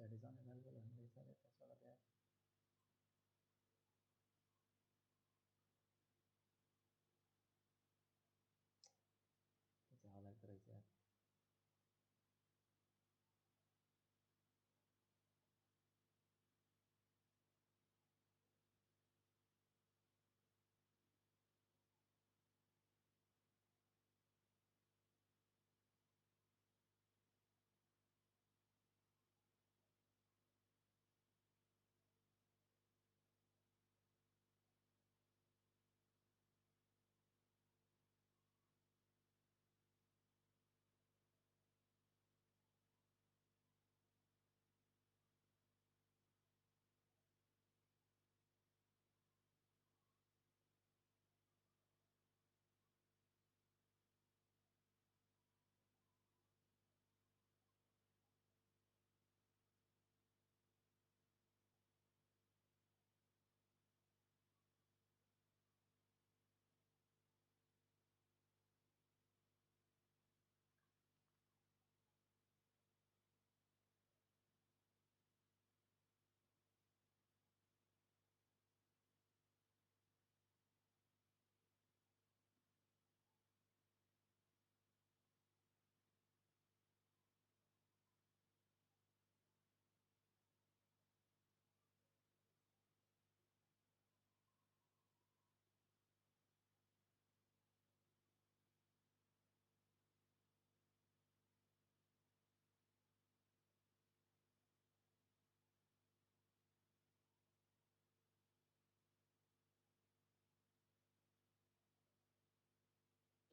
chat is unavailable and there is a request over there. क्या हालत करायचं यार.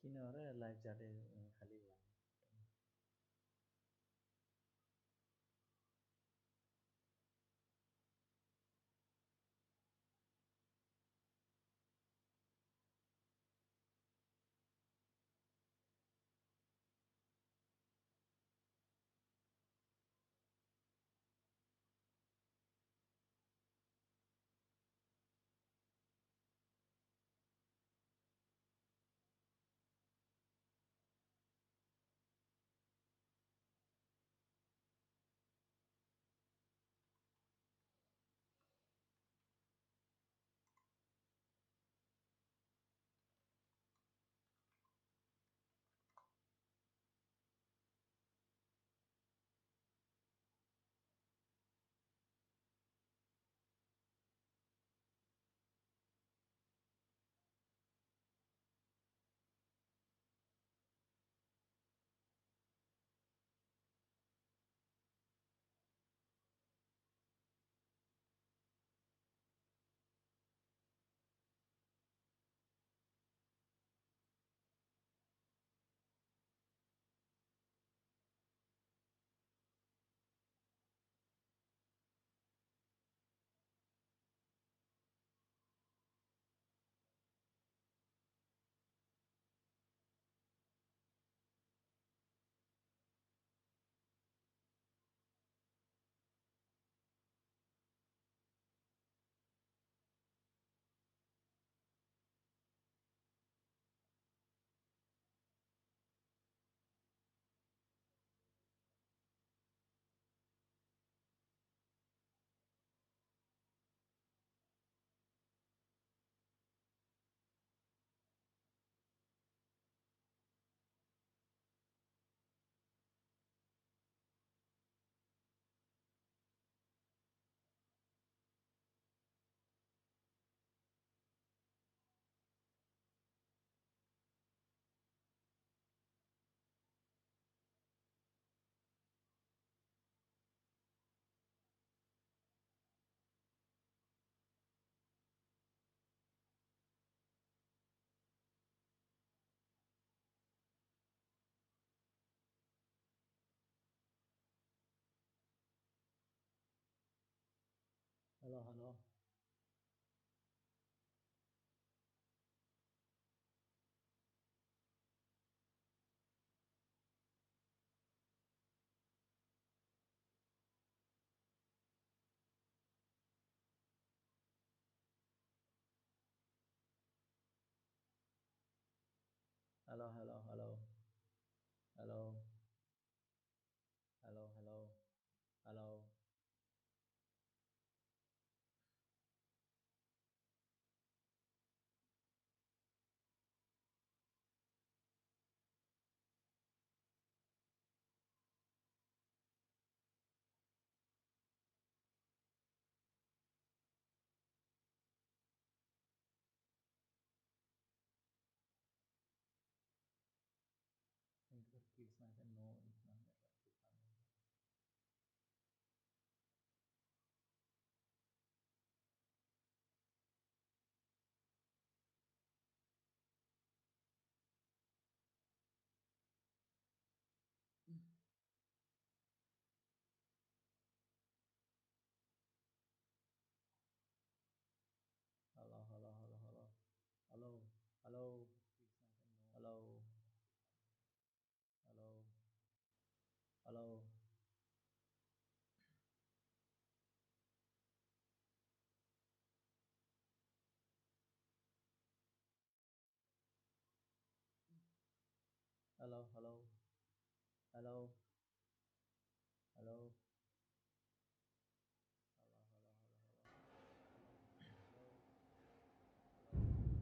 किन र लाइभ च्याट खाली भयो. Hello, hello. Hello, hello, hello. Hello, hello, hello, hello. Hello. Hello. Hello. Hello. Hello. Hello. Hello. Hello.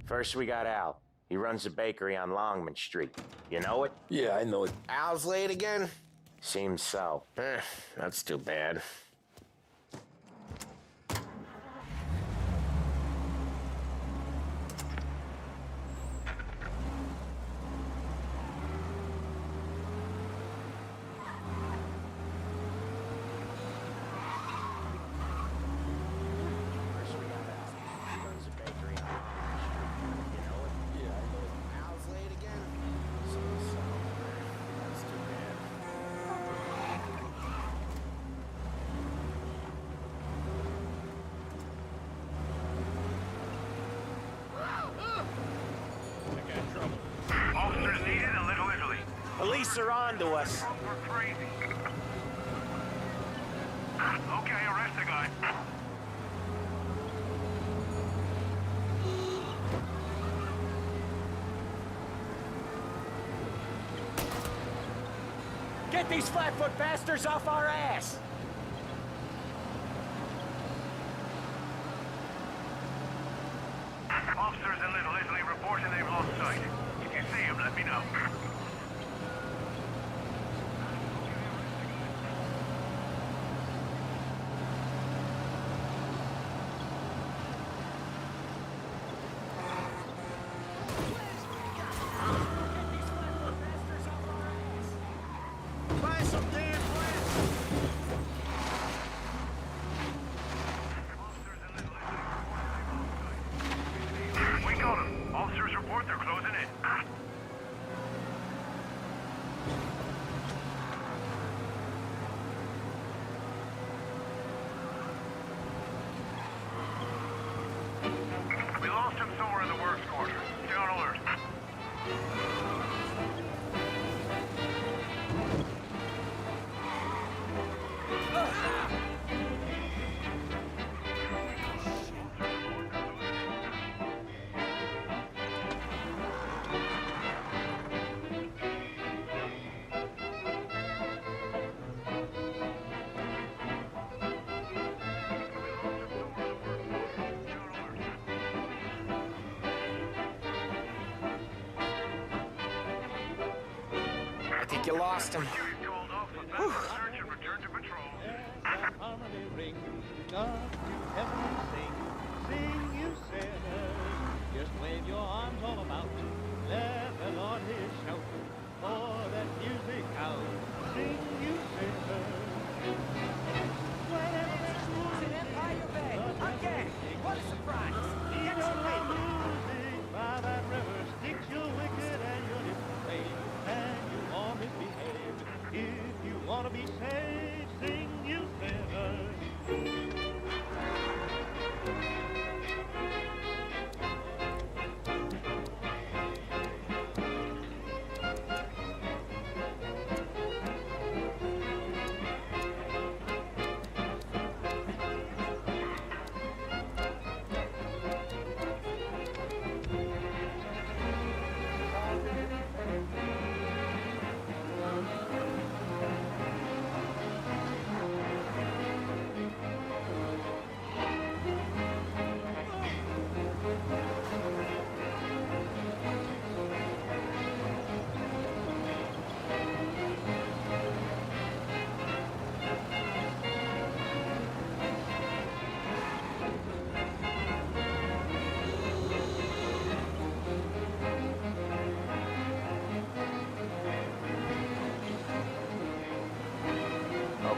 First, we got Al. He runs a bakery on Longman Street. You know it? Yeah, I know it. Al's late again? Seems so. That's too bad. First, we got Al. He runs a bakery on Longman Street. You know it? Yeah, I know it. Al's late again? Seems so. That's too bad. I got trouble. Officers needed in Little Italy. Police are on to us. We're crazy. Okay, arrest the guy. Get these flatfoot bastards off our ass! Officers in Little Italy reporting they've lost sight. If you see him, let me know. Buy some damn plants! Officers in Little Italy reporting they've lost sight. We got him. Officers report they're closing in. We lost him somewhere in the works quarter. Stay on alert. I think you lost him. Called off for search and return to patrol. As the harmony rings up to heaven and sing, sing you sinners, just wave your arms all about, let the Lord hear shout, for that music out, sing you sinners. Whenever it's in Empire Bay. Again! What a surprise! Get some paper! music by that river, sticks your wicked and your different ways, and you all misbehave. If you want to be saved, sing you sinners.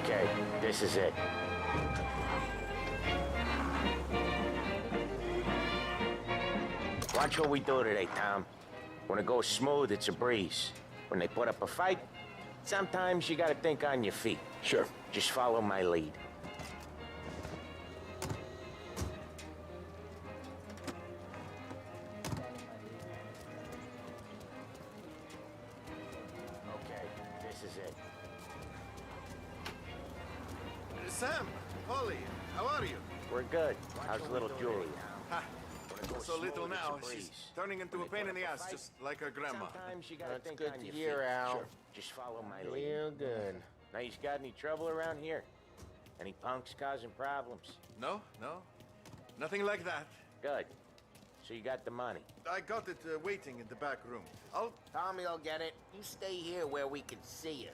Okay, this is it. Watch what we do today, Tom. When it goes smooth, it's a breeze. When they put up a fight, sometimes you gotta think on your feet. Sure. Just follow my lead. Sam, Holly, how are you? We're good. How's little Julia? Ha, so little now, she's turning into a pain in the ass, just like her grandma. Sometimes you gotta That's think good on to your hear, feet. Al. Sure. Just follow my lead. Real good. Now, you got any trouble around here? Any punks causing problems? No, nothing like that. Good. So you got the money. I got it waiting in the back room. Tommy'll get it. You stay here where we can see you.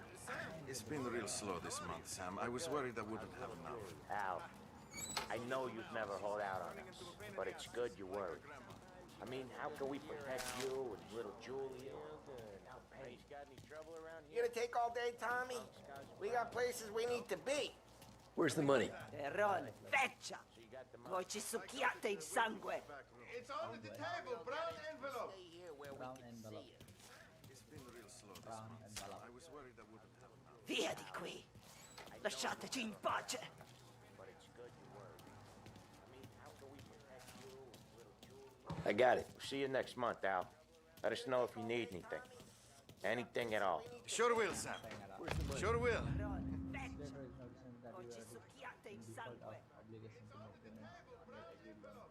It's been real slow this month, Sam. I was worried I wouldn't have enough. Al, I know you'd never hold out on us, but it's good you're worried. I mean, how can we protect you and little Julia? Hey, you got any trouble around You here? gonna take all day, Tommy? We got places we need to be. Where's the money? Terrone, feccia! Voi ci succhiate il sangue! It's under the table, brown envelope. Stay here where Brown we can envelope. see you. It's been real slow this Brown month. envelope. I was worried I wouldn't have enough. Via di qui! Lasciateci in pace! But it's good you're worried. I mean, how can we protect you and little Julia? I got it. See you next month, Al. Let us know if you need anything. Anything at all. Sure will, Sam. Sure will. Terrone, feccia! Later is noticing that Voi you ci are succhiate il in default sangue! of obligation to make payments on your agreed loan.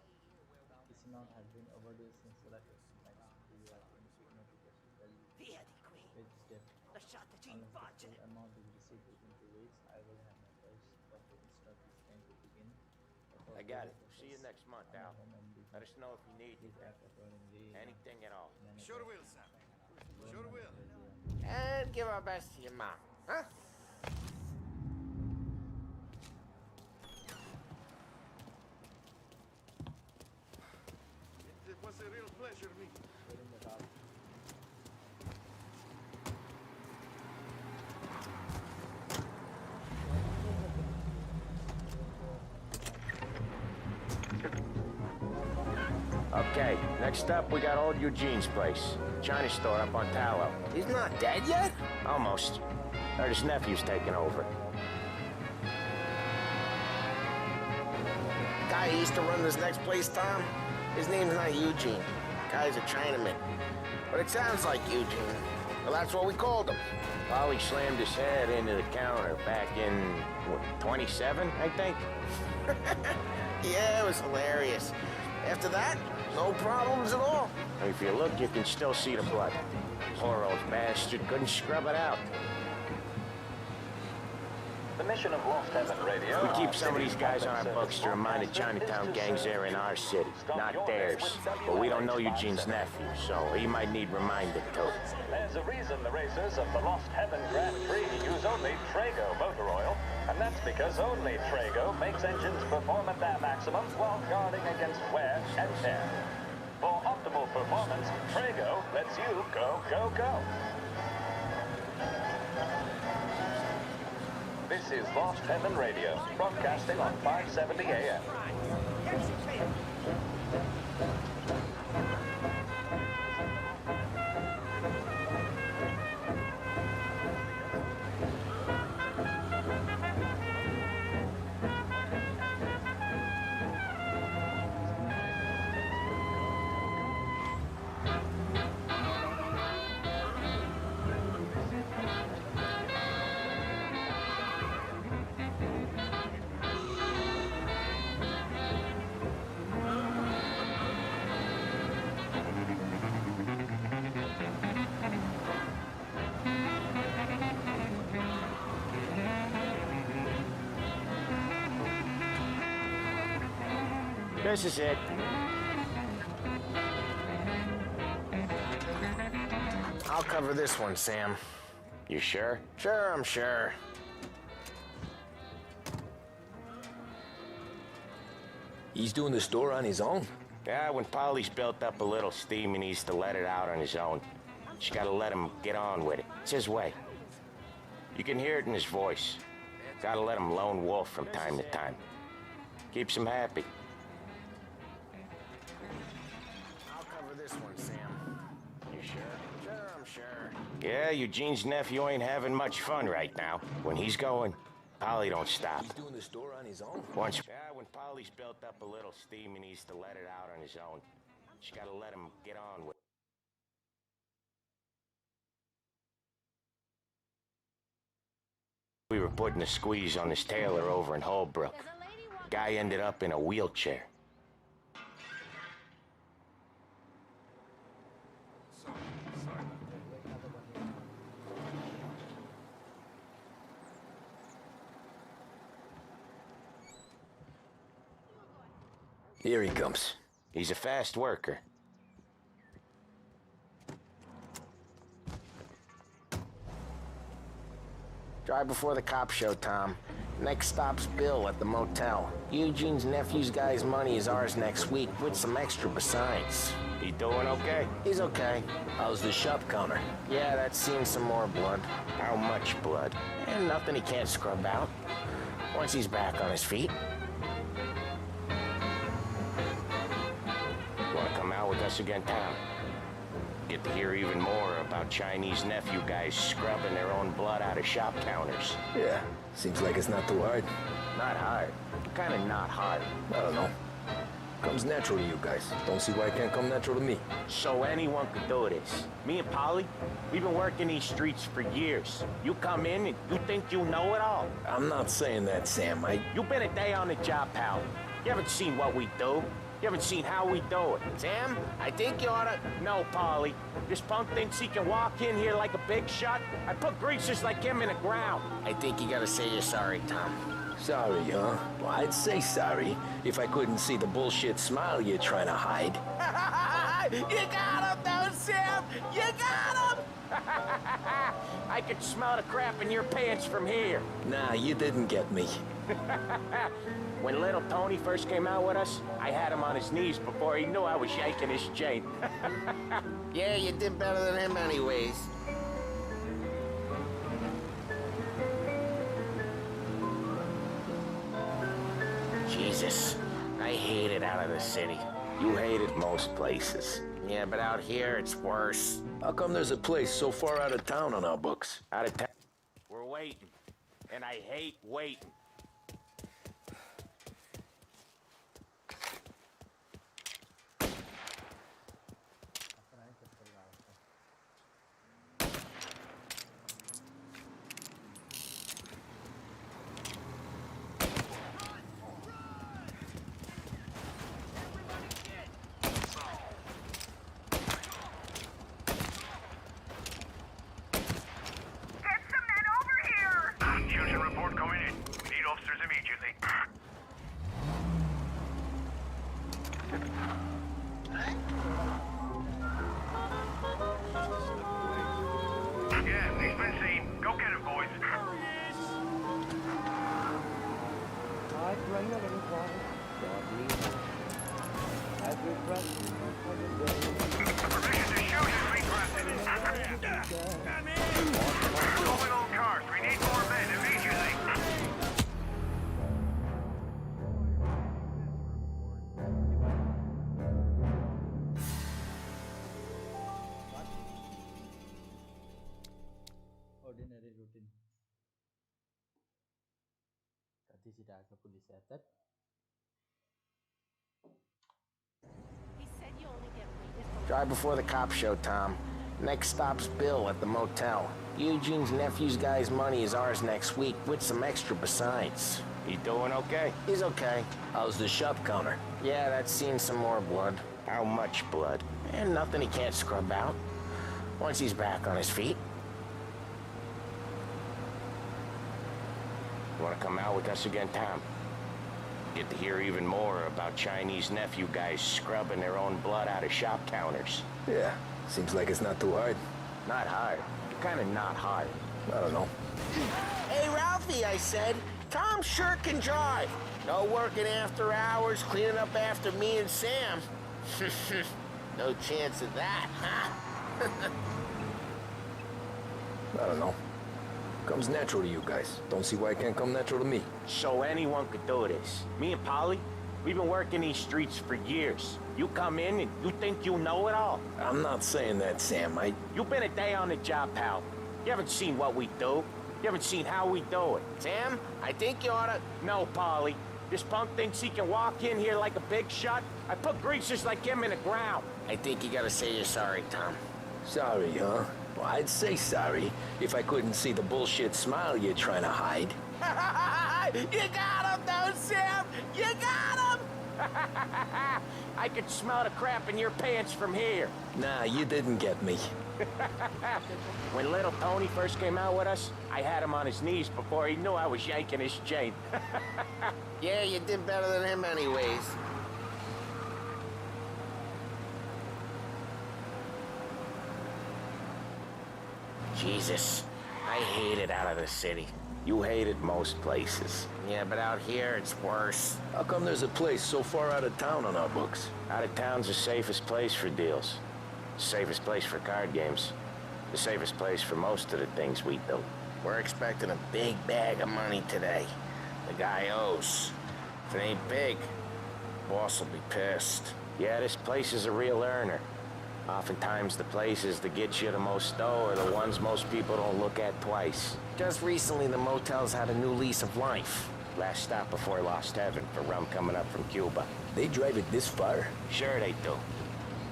This amount has been overdue since the last payment. You are notification value Via di qui! page step. Lasciateci in Unless the pace! full amount is received within 2 weeks, I will have my first profit start this time to begin. I got it. See you next month, Al. Let us know if you need Please anything. act accordingly. Anything at all. Sure will, Sam. Sure will. And give our best to your mom, huh? It was a real pleasure meeting. During the dark. Okay, next up, we got old Eugene's place. China store up on Tallow. He's not dead yet? Almost. Heard his nephew's taking over. Guy who used to run this next place, Tom? His name's not Eugene. Guy's a Chinaman. But it sounds like Eugene. Well, that's what we called him. Polly slammed his head into the counter back in, what, 27, I think? Yeah, it was hilarious. After that, no problems at all. If you look, you can still see the blood. Poor old bastard couldn't scrub it out. The mission of Lost Heaven Radio. We keep some of these guys on our books to remind the Chinatown gangs they're in our city, not theirs. But we don't know Eugene's nephew, so he might need reminded too. There's a reason the racers of the Lost Heaven Grand Prix use only Trago motor oil, and that's because only Trago makes engines perform at their maximum while guarding against wear and tear. For optimal performance, Trago lets you go, go, go. This is Lost Heaven Radio, broadcasting on 570 AM. This is it. I'll cover this one, Sam. You sure? Sure, I'm sure. He's doing the store on his own? Yeah, when Polly's built up a little steam, he needs to let it out on his own. Just gotta let him get on with it. It's his way. You can hear it in his voice. Gotta let him lone wolf from time to time. Keeps him happy. I'll cover this one, Sam. You sure? Sure, I'm sure. Yeah, Eugene's nephew ain't having much fun right now. When he's going, Polly don't stop. He's doing the store on his own? Once, yeah, when Polly's built up a little steam, he needs to let it out on his own. Just gotta let him get on with it. We were putting a squeeze on this tailor over in Holbrook. Guy ended up in a wheelchair. Here he comes. He's a fast worker. Drive before the cops show, Tom. Next stop's Bill at the motel. Eugene's nephew's guy's money is ours next week, with some extra besides. He doing okay? He's okay. How's the shop counter? Yeah, that's seen some more blood. How much blood? And nothing he can't scrub out. Once he's back on his feet. Wanna come out with us again, Tom? Get to hear even more about Chinese nephew guys scrubbing their own blood out of shop counters. Yeah, seems like it's not too hard. Not hard. Kinda not hard. I don't know. Comes natural to you guys. Don't see why it can't come natural to me. So anyone could do this. Me and Polly, we've been working these streets for years. You come in and you think you know it all. I'm not saying that, Sam. You've been a day on the job, pal. You haven't seen what we do. You haven't seen how we do it. Sam, I think you oughta... No, Polly. This punk thinks he can walk in here like a big shot. I put greasers like him in the ground. I think you gotta say you're sorry, Tom. Sorry, huh? Well, I'd say sorry if I couldn't see the bullshit smile you're trying to hide. You got him, though, Sam! You got him! I could smell the crap in your pants from here. Nah, you didn't get me. When little Tony first came out with us, I had him on his knees before he knew I was yanking his chain. Yeah, you did better than him anyways. Jesus, I hate it out of the city. You hate it most places. Yeah, but out here, it's worse. How come there's a place so far out of town on our books? Out of town. We're waiting. And I hate waiting. Ordinary routine. Tadi sudah ke police attack. Drive before the cops show, Tom. Next stop's Bill at the motel. Eugene's nephew's guy's money is ours next week, with some extra besides. He doing okay? He's okay. How's the shop counter? Yeah, that's seen some more blood. How much blood? And nothing he can't scrub out. Once he's back on his feet. Want to come out with us again, Tom? Get to hear even more about Chinese nephew guys scrubbing their own blood out of shop counters. Yeah, seems like it's not too hard. Not hard. Kinda not hard. I don't know. Hey, Ralphie, I said. Tom sure can drive. No working after hours, cleaning up after me and Sam. No chance of that, huh? I don't know. Comes natural to you guys. Don't see why it can't come natural to me. So anyone could do this. Me and Polly, we've been working these streets for years. You come in and you think you know it all. I'm not saying that, Sam. You've been a day on the job, pal. You haven't seen what we do. You haven't seen how we do it. Sam, I think you oughta... No, Polly. This punk thinks he can walk in here like a big shot. I put greasers like him in the ground. I think you gotta say you're sorry, Tom. Sorry, huh? Well, I'd say sorry if I couldn't see the bullshit smile you're trying to hide. You got him, though, Sam! You got him! I could smell the crap in your pants from here. Nah, you didn't get me. When little Tony first came out with us, I had him on his knees before he knew I was yanking his chain. Yeah, you did better than him anyways. Jesus, I hate it out of the city. You hate it most places. Yeah, but out here, it's worse. How come there's a place so far out of town on our books? Out of town's the safest place for deals. The safest place for card games. The safest place for most of the things we do. We're expecting a big bag of money today. The guy owes. If it ain't big, boss will be pissed. Yeah, this place is a real earner. Oftentimes the places that get you the most dough are the ones most people don't look at twice. Just recently, the motel's had a new lease of life. Last stop before Lost Heaven for rum coming up from Cuba. They drive it this far? Sure they do.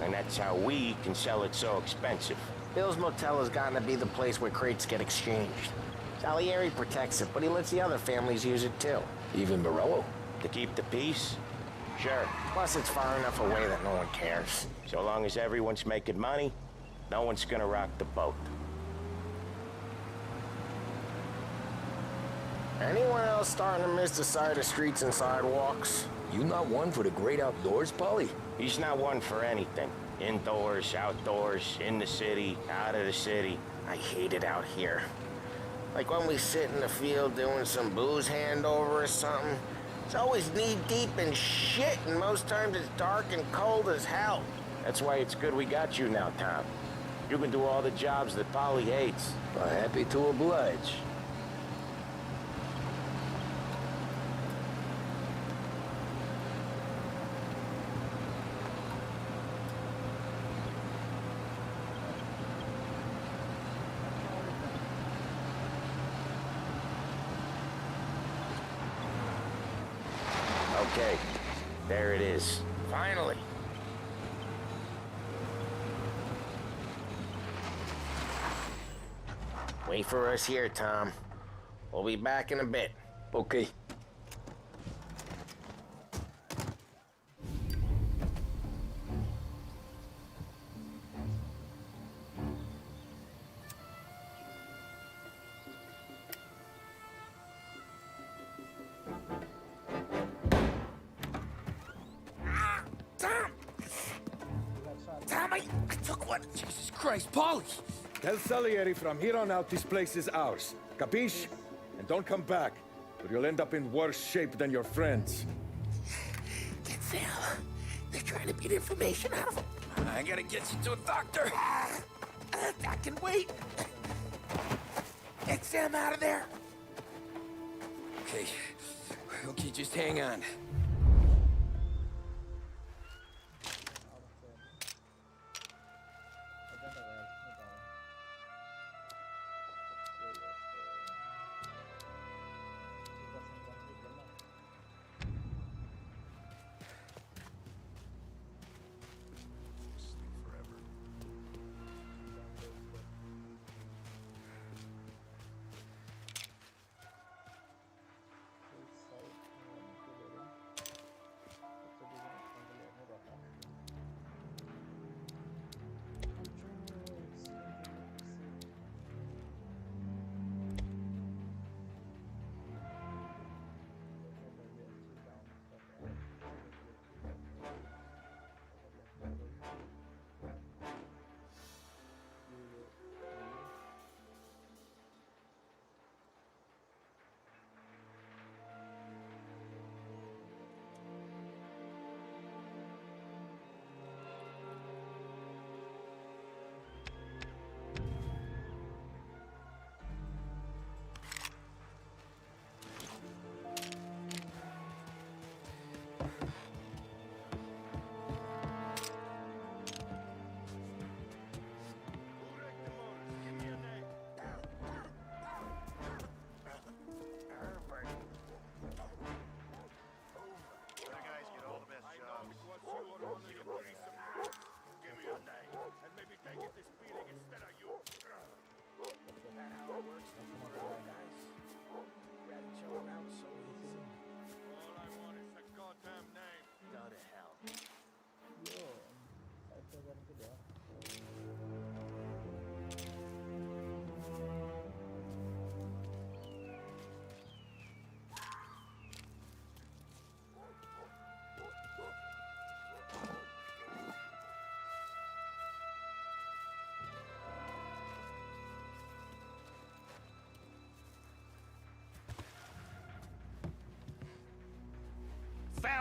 And that's how we can sell it so expensive. Bill's Motel has gotten to be the place where crates get exchanged. Salieri protects it, but he lets the other families use it too. Even Morello? To keep the peace? Sure. Plus, it's far enough away that no one cares. So long as everyone's making money, no one's gonna rock the boat. Anyone else starting to miss the side of streets and sidewalks? You not one for the great outdoors, Polly? He's not one for anything. Indoors, outdoors, in the city, out of the city. I hate it out here. Like when we sit in the field doing some booze handover or something. It's always knee-deep in shit, and most times it's dark and cold as hell. That's why it's good we got you now, Tom. You can do all the jobs that Polly hates. Well, happy to oblige. Okay, there it is. Finally. Wait for us here, Tom. We'll be back in a bit. Okay. Tom, I took one. Jesus Christ, Polly! Tell Salieri from here on out this place is ours. Capiche? And don't come back, or you'll end up in worse shape than your friends. Get Sam. They're trying to beat information out of him. I gotta get you to a doctor. I can wait. Get Sam out of there. Okay. Okay, just hang on.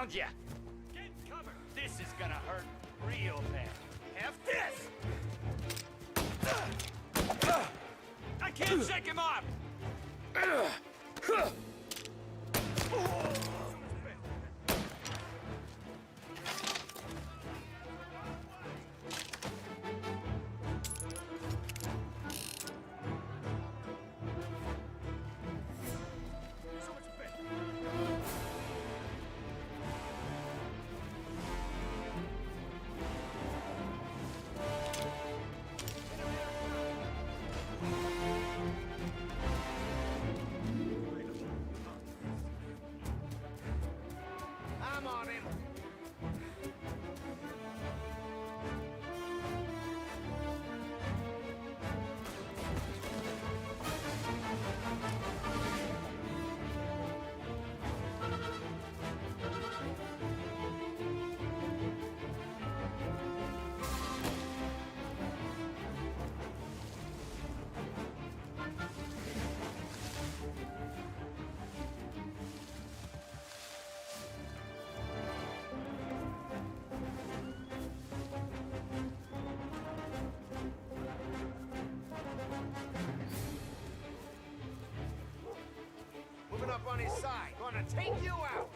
found you. Get cover. This is gonna hurt real bad. Have this. I can't shake him off. I'm on him. Moving up on his side. Gonna take you out.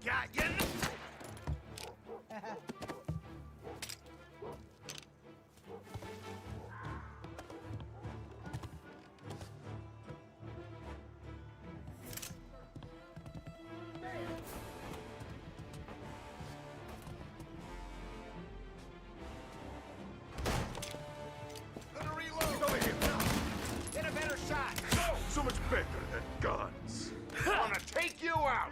Got you. Gonna reload. He's over here. Get a better shot. Oh, so much better than guns. Gonna take you out.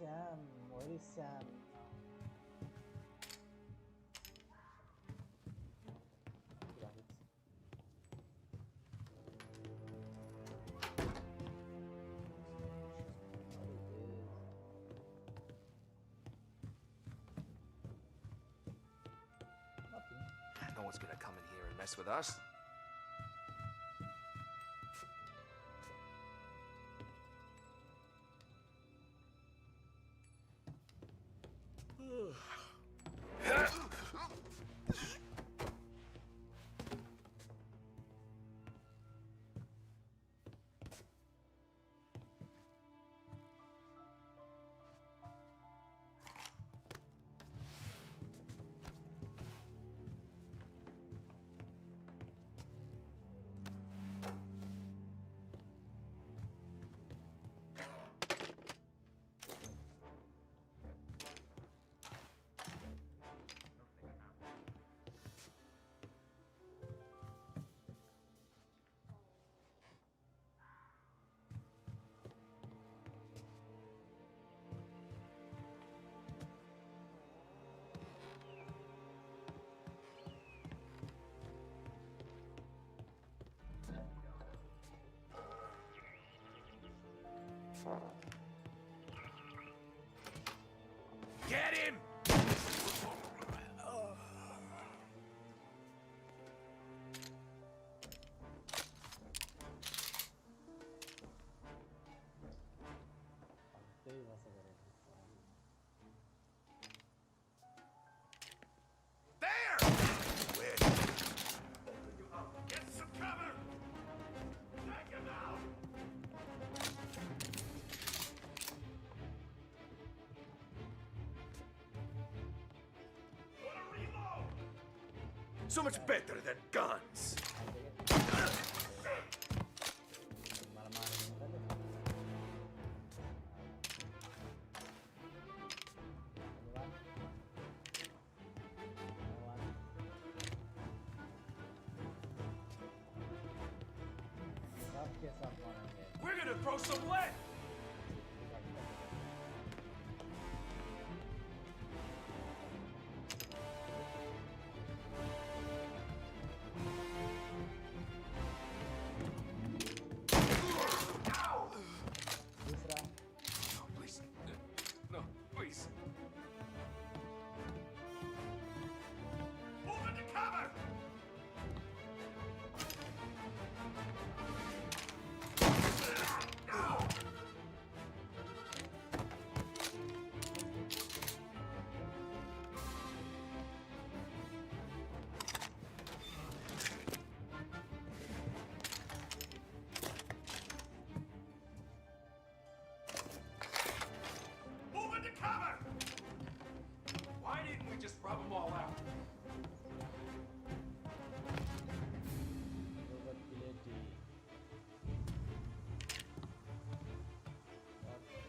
Sam? Where is Sam? Graphics. Nothing. No one's gonna come in here and mess with us. Get him! There! Get some cover! Take him out! So much better than guns. We're gonna throw some lead.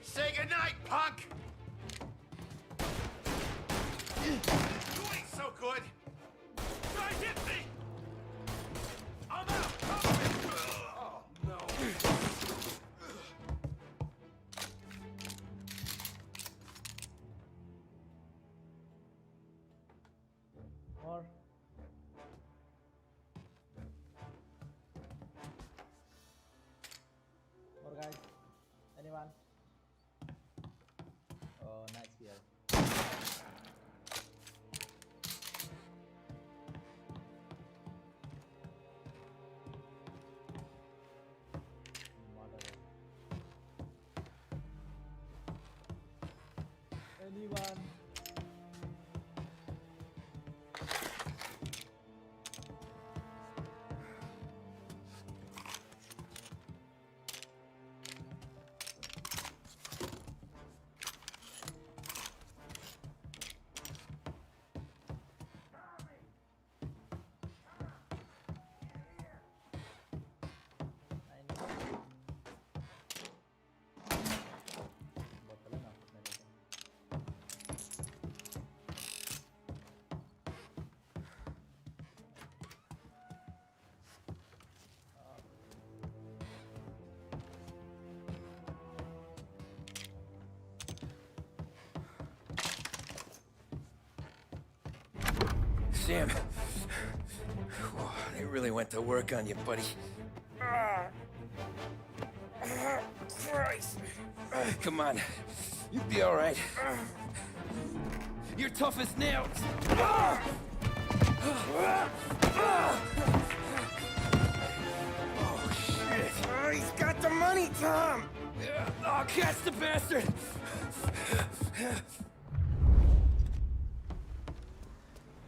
Say goodnight, punk! You ain't so good! Try hit me! I'm out! Oh, no. More. More guys. Anyone? Sam. Whoa, they really went to work on you, buddy. Christ. Come on. You'll be all right. You're tough as nails. Oh, shit. He's got the money, Tom. Oh, catch the bastard.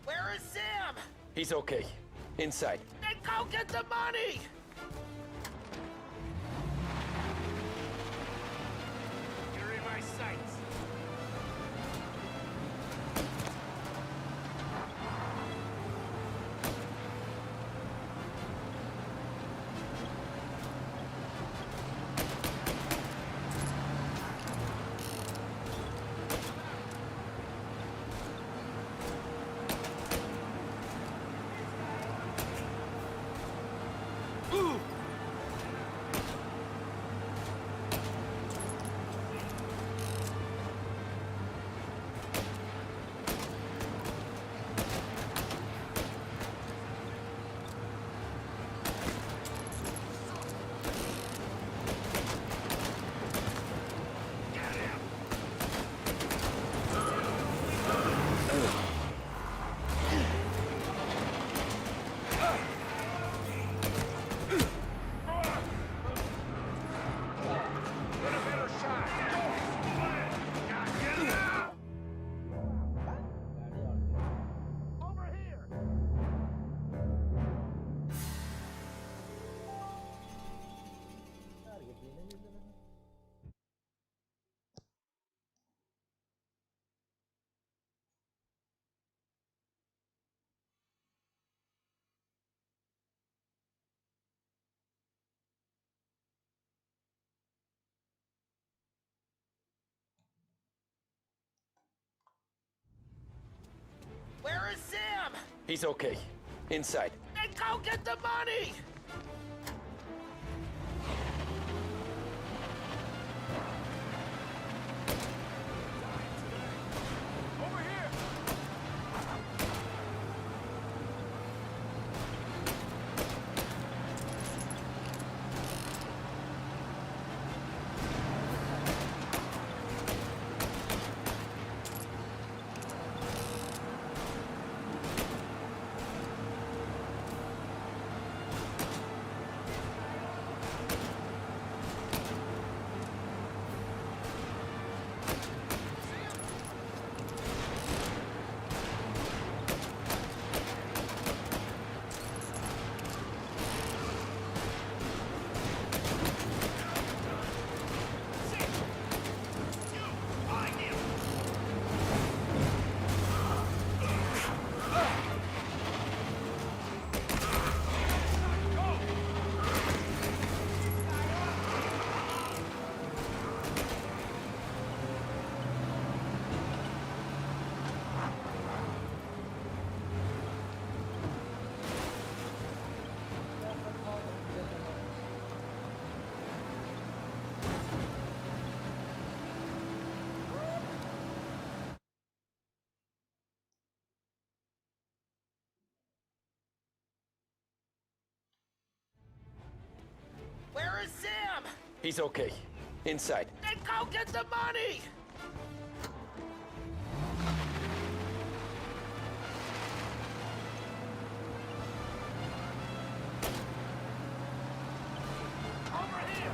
Where is Sam? He's okay. Inside. Then go get the money! You're in my sights. Where is Sam? He's okay. Inside. Then go get the money! Over here! Where is Sam? He's okay. Inside. Then go get the money! Over here!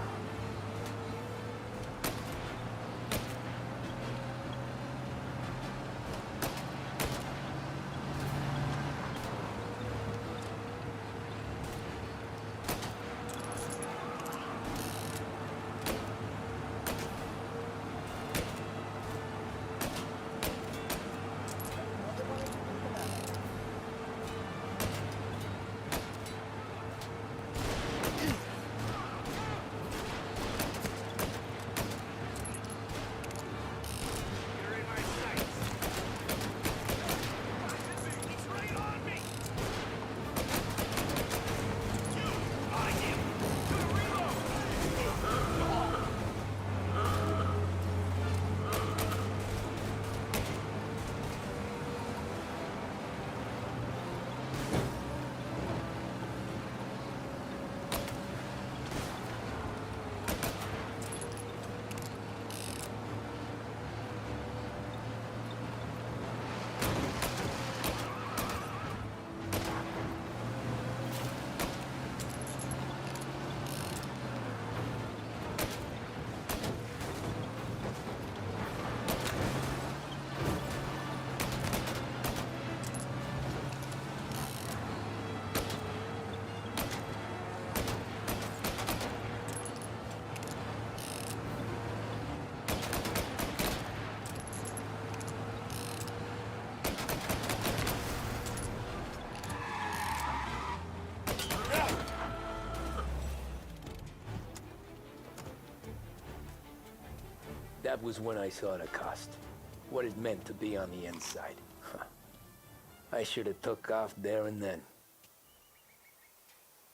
That was when I saw the cost. What it meant to be on the inside. Huh. I should have took off there and then.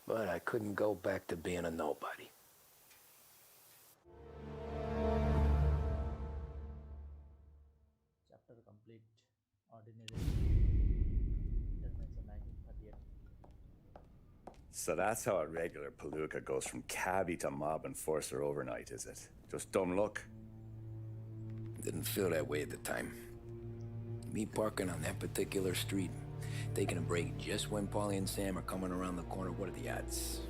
But I couldn't go back to being a nobody. Chapter complete. Ordinary. Intervention 1938. So that's how a regular palooka goes from cabbie to mob enforcer overnight, is it? Just dumb luck? Didn't feel that way at the time. Me parking on that particular street, taking a break just when Paulie and Sam are coming around the corner, what are the odds?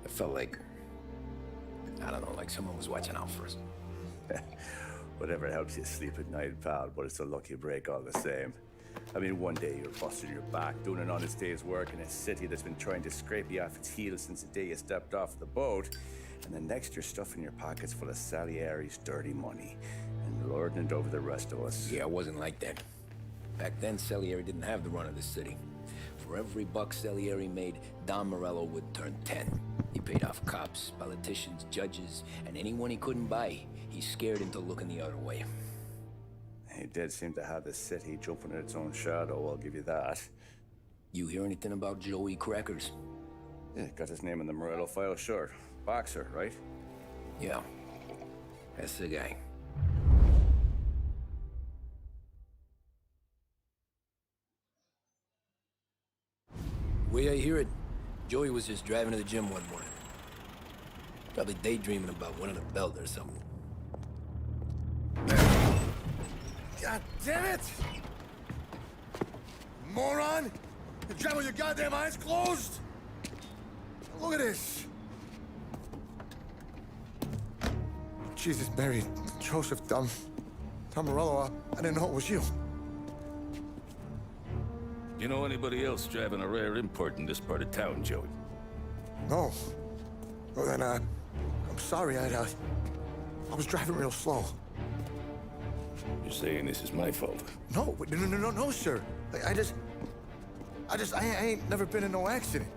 It felt like, I don't know, like someone was watching out for us. Whatever helps you sleep at night, pal, but it's a lucky break all the same. I mean, one day you're busting your back, doing an honest day's work in a city that's been trying to scrape you off its heels since the day you stepped off the boat, and the next you're stuffing your pockets full of Salieri's dirty money and lording it over the rest of us. Yeah, it wasn't like that. Back then, Salieri didn't have the run of the city. For every buck Salieri made, Don Morello would turn 10. He paid off cops, politicians, judges, and anyone he couldn't buy, he scared into looking the other way. He did seem to have the city jumping in its own shadow, I'll give you that. You hear anything about Joey Crackers? Yeah, got his name in the Morello file, sure. Boxer, right? Yeah, that's the guy. Way I hear it, Joey was just driving to the gym one morning. Probably daydreaming about winning a belt or something. God damn it! Moron! You're driving with your goddamn eyes closed! Look at this! Jesus, Mary, Joseph, Tom Morello, I didn't know it was you. You know anybody else driving a rare import in this part of town, Joey? No. Well, then, I'm sorry, I was driving real slow. You're saying this is my fault? No, no, sir. I ain't never been in no accident.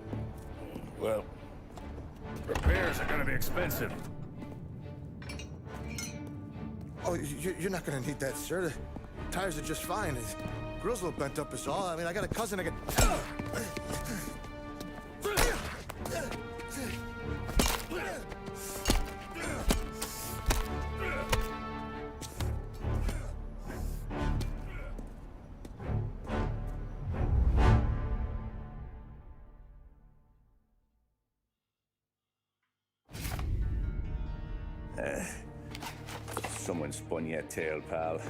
Well, repairs are gonna be expensive. Oh, you're not gonna need that, sir. The tires are just fine. The grill's a little bent up is all. I mean, I got a cousin I can... Someone spun you a tale, pal.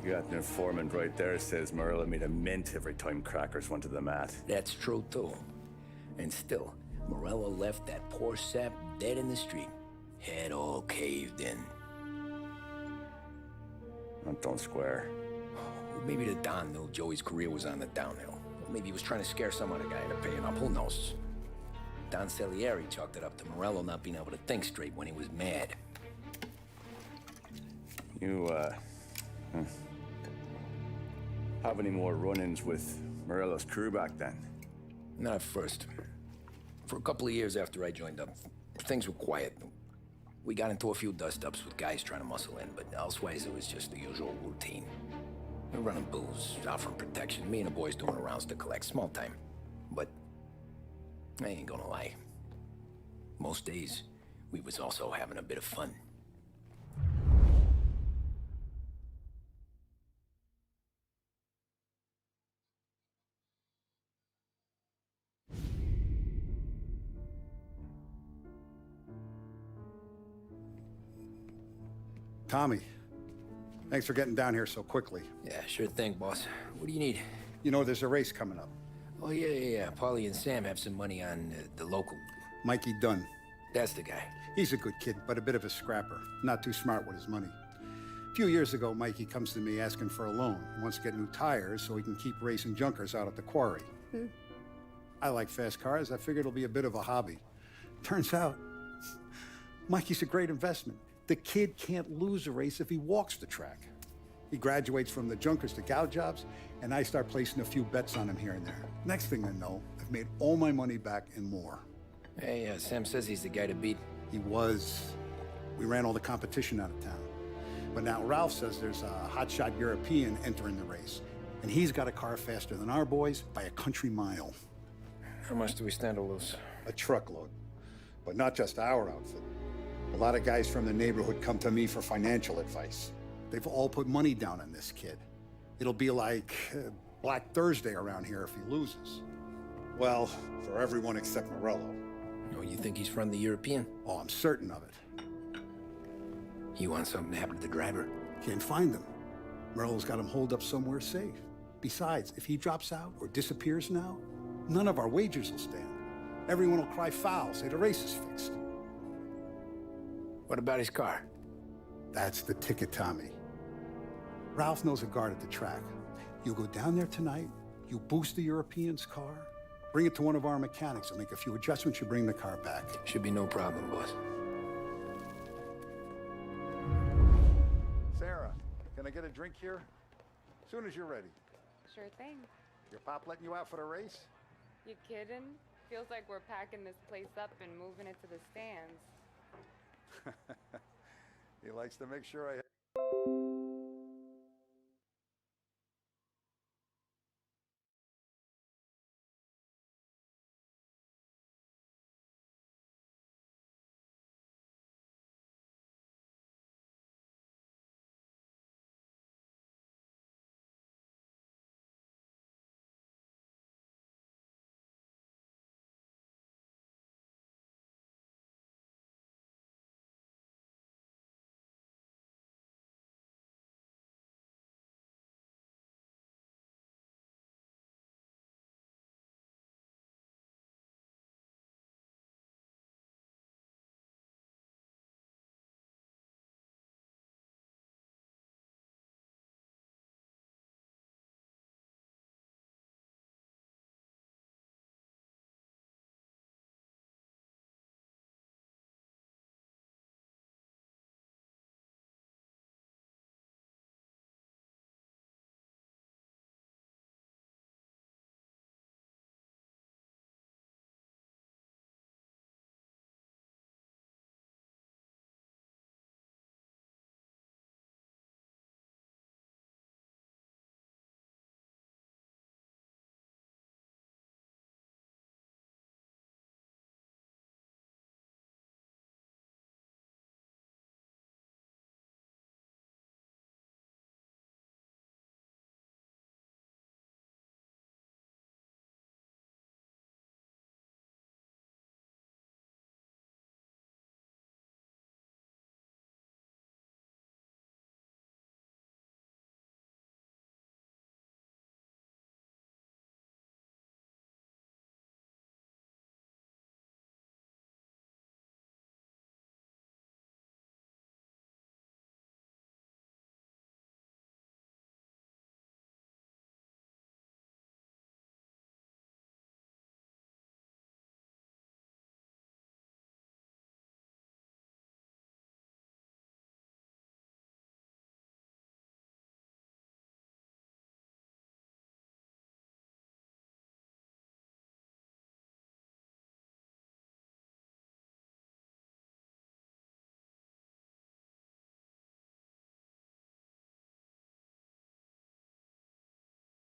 You got an informant right there says Morello made a mint every time Crackers went to the mat. That's true, too. And still, Morello left that poor sap dead in the street. Head all caved in. That don't square. Well, maybe the Don knew Joey's career was on the downhill. Or maybe he was trying to scare some other guy into paying up. Who knows? Don Salieri chalked it up to Morello not being able to think straight when he was mad. You, have any more run-ins with Morello's crew back then? Not at first. For a couple of years after I joined up, things were quiet. We got into a few dust-ups with guys trying to muscle in, but elsewise it was just the usual routine. We were running booze, offering protection, me and the boys doing rounds to collect, small time. But I ain't gonna lie. Most days, we was also having a bit of fun. Tommy, thanks for getting down here so quickly. Yeah, sure thing, boss. What do you need? You know, there's a race coming up. Oh, yeah. Paulie and Sam have some money on the local. Mikey Dunn. That's the guy. He's a good kid, but a bit of a scrapper. Not too smart with his money. A few years ago, Mikey comes to me asking for a loan. He wants to get new tires so he can keep racing junkers out at the quarry. I like fast cars. I figured it'll be a bit of a hobby. Turns out, Mikey's a great investment. The kid can't lose a race if he walks the track. He graduates from the junkers to gal jobs, and I start placing a few bets on him here and there. Next thing I know, I've made all my money back and more. Hey, Sam says he's the guy to beat. He was. We ran all the competition out of town. But now Ralph says there's a hotshot European entering the race, and he's got a car faster than our boys by a country mile. How much do we stand to lose? A truckload. But not just our outfit. A lot of guys from the neighborhood come to me for financial advice. They've all put money down on this kid. It'll be like Black Thursday around here if he loses. Well, for everyone except Morello. Oh, you think he's from the European? Oh, I'm certain of it. You want something to happen to the driver? Can't find him. Morello's got him holed up somewhere safe. Besides, if he drops out or disappears now, none of our wagers will stand. Everyone will cry foul, say the race is fixed. What about his car? That's the ticket, Tommy. Ralph knows a guard at the track. You go down there tonight, you boost the European's car, bring it to one of our mechanics, and make a few adjustments, you bring the car back. Should be no problem, boss. Sarah, can I get a drink here? As soon as you're ready. Sure thing. Your pop letting you out for the race? You kidding? Feels like we're packing this place up and moving it to the stands. He likes to make sure I...